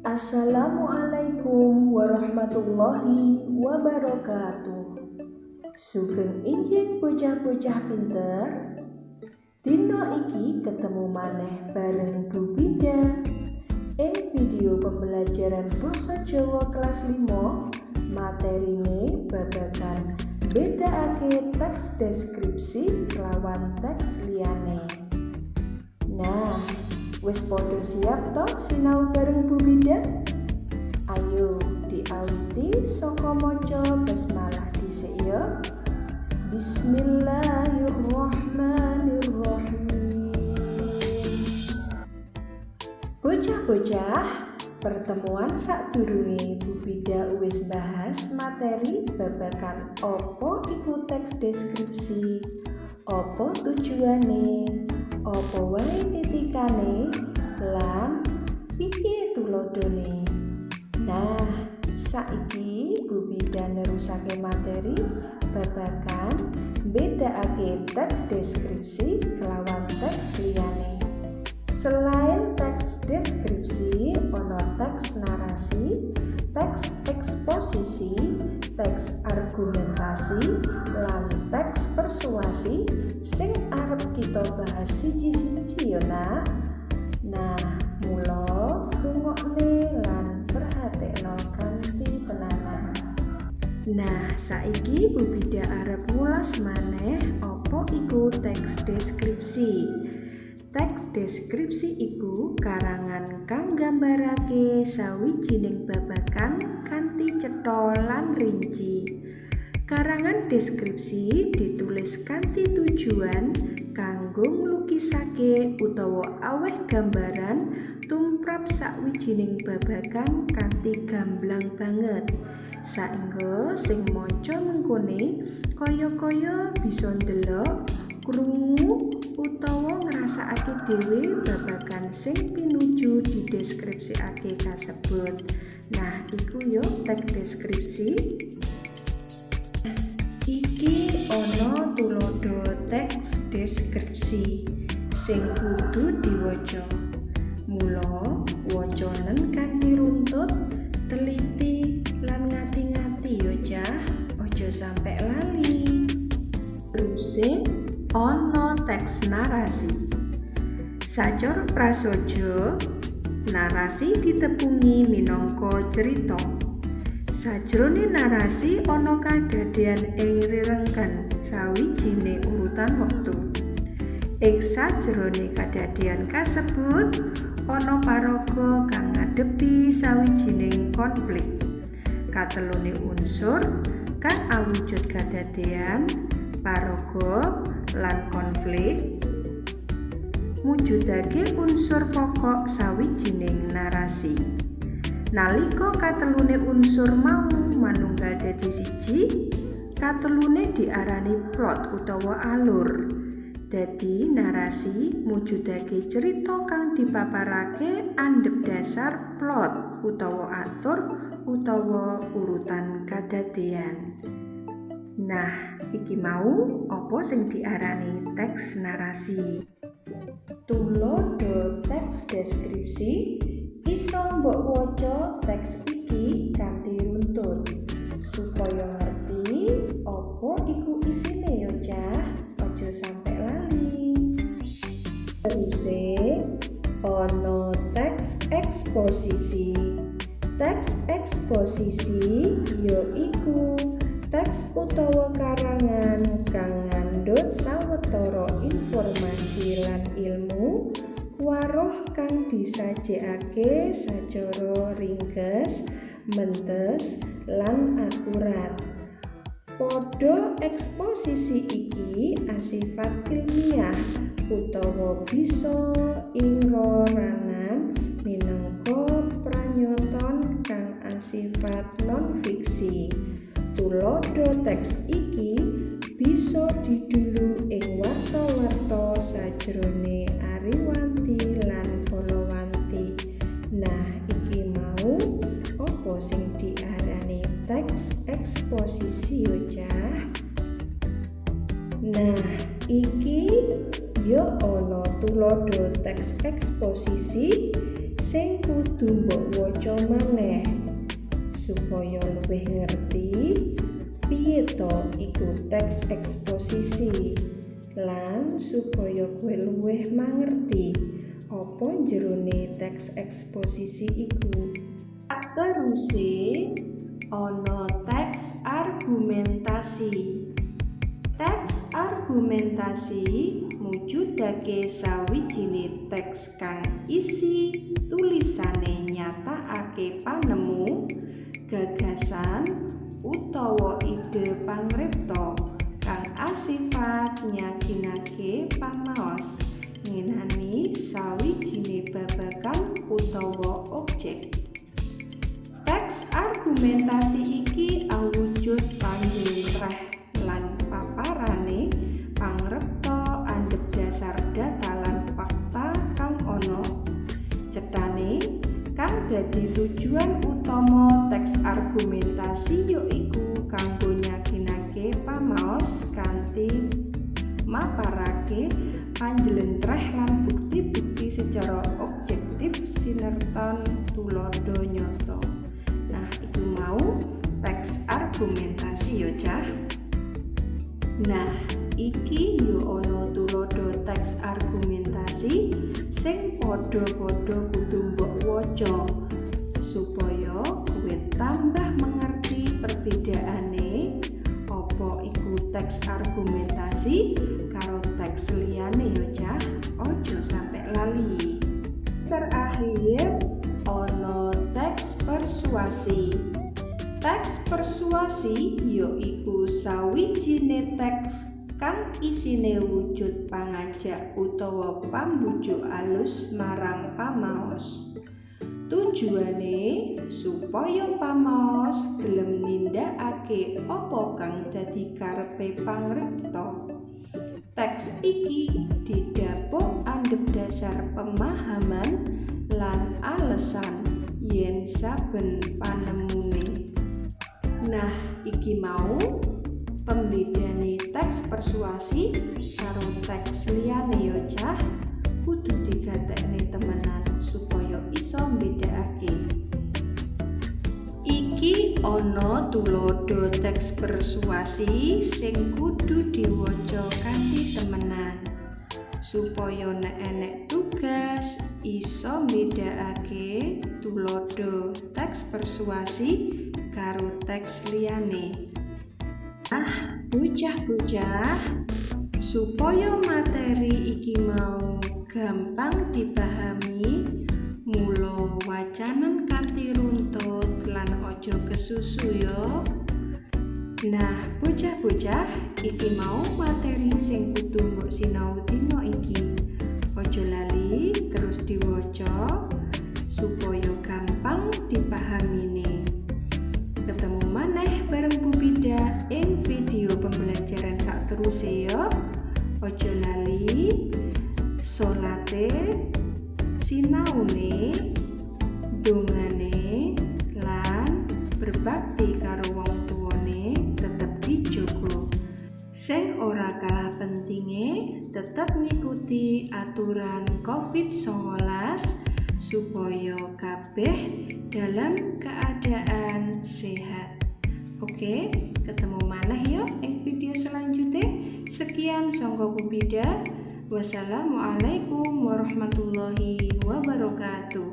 Assalamualaikum warahmatullahi wabarakatuh. Sugeng injing bocah-bocah pinter. Dino iki ketemu maneh bareng Bu Bida. Ing video pembelajaran basa Jawa kelas 5, materine babagan bedakake teks deskripsi kelawan teks liyane. Nah, wis podo siap toh sinau bareng Bu Bida? Ayo diawiti saka maca basmalah dhisik ya. Bismillahirrahmanirrahim. Bocah-bocah, pertemuan sadurunge Bu Bida wis bahas materi babagan apa iku teks deskripsi, apa tujuane, apa wae titikane, lan piye tulodone. Nah, saiki Bu Bida nerusake materi babagan bedakake teks deskripsi kelawan teks liyane. Selain teks deskripsi, ana teks narasi, teks eksposisi, teks argumentasi, lan teks persuasi sing arep kita bahas siji-siji ya nak. Nah, mula rungokne lan perhatekno kanthi tenanan. Nah, saiki Bu Bida arep ngulas maneh apa iku teks deskripsi. Teks deskripsi iku karangan kang nggambarake sawijining babagan kanthi cetha lan rinci. Karangan deskripsi ditulis kanthi tujuan kanggo nglukisake utawa aweh gambaran tumrap sawijining babagan kanthi gamblang banget, saengga sing maca mengkone kaya-kaya bisa ndelok, krungu utawa ngrasakake dhewe babagan sing pinuju dideskripsikake kasebut. Nah, iku yo teks deskripsi. Iki ana tulodo teks deskripsi sing kudu diwaca. Mula wacanen kanthi runtut, teliti lan ngati-ngati yo cah, aja sampe lali. Teruse ana teks narasi. Sacara prasaja, narasi ditepungi minangka cerita. Sajrone narasi ana kadadean ing rerenggan sawijine urutan wektu. Ing sajrone kadadean kasebut ana paraga kang ngadepi sawijining konflik. Katelune unsur kang awujud kadadean, paraga lan konflik mujudake unsur pokok sawijining narasi. Nalika katelune unsur mau manunggal dadi siji, katelune diarani plot utawa alur. Dadi narasi mujudake cerita kang dipaparake andhep dasar plot utawa atur utawa urutan kadadean. Nah, iki mau apa sing diarani teks narasi. Tulodo teks deskripsi iso mbok waca teks iki kanthi runtut supaya ngerti apa iku isine yo cah, aja sampe lali. Teruse ana teks eksposisi. Teks eksposisi yaiku teks utawa karangan kang ngandhut sawetara informasi lan ilmu waruh kang disajekake sacara ringkes, mentes, lan akurat. Pada eksposisi iki asifat ilmiah utawa bisa ingroranan minangka pranyoton kang asifat non-fiksi. Tulodo teks iki bisa didhulu ing warta-warta sajrone Ariwanti lan Balawanti. Nah, iki mau apa sing diarani teks eksposisi yo cah. Nah, iki yo ana tulodo teks eksposisi sing kudu mbok waca maneh supaya luwih ngerti piye to iku teks eksposisi lan supaya kowe luwih mangerti apa jerone teks eksposisi iku. Teruse ana teks argumentasi. Teks argumentasi mujudake sawijine teks kang isi tulisane nyatakake panemu, gagasan utawa ide pangripta kang asifat nyakinake pamaos ngenani sawijine babagan utawa objek. Teks argumentasi iki awujud panjlentreх lan paparane pangripta andhep dasar data lan fakta kang ana cethane kang dadi tujuan utama teks argumentasi yaiku kanggo nyakinake pamaos kanthi maparake panjlentreх lan bukti-bukti secara objektif sinerton tulodo nyata. Nah, itu mau teks argumentasi yo cah. Nah, iki yo ana tulodo teks argumentasi sing padha-padha kudu mbok waca supaya kowe tambah mengerti perbedaane apa iku teks argumentasi karo teks liyane yo cah. Ojo sampe lali. Terakhir ana teks persuasi. Teks persuasi yaiku sawijine teks kang isine wujud pangajak utawa pambujuk alus marang pamaos. Tujuane supaya pamaos gelem nindakake apa kang dadi karepe pangripta. Teks iki didhapuk andhep dasar pemahaman lan alesan yen saben panemune. Nah, iki mau pembedane teks persuasi karo teks liyane yo cah, kudu digatekne temenan supaya iso mbedakake. Iki ana tulodo teks persuasi sing kudu diwaca kanthi temenan supaya nek enek tugas iso mbedakake tulodo teks persuasi karo teks liyane. Ah, bocah-bocah, supaya materi iki mau gampang dipahami, mula wacanen kanthi runtut lan aja kesusu yo. Nah, bocah-bocah, iki mau materi sing kudu mbok sinau dina iki. Aja lali terus diwaca supaya gampang dipahami. Ketemu maneh bareng Bu Bida ing video pembelajaran sakteruse yo. Aja lali salate, sinaune, dongane lan berbakti karo wong tuwane tetep dijogo. Sing ora kalah pentinge tetep ngikuti aturan COVID-19 supaya kabeh dalam keadaan sehat. Oke, ketemu maneh yuk ing video selanjutnya. Sekian sangga Bu Bida. Wassalamualaikum warahmatullahi wabarakatuh.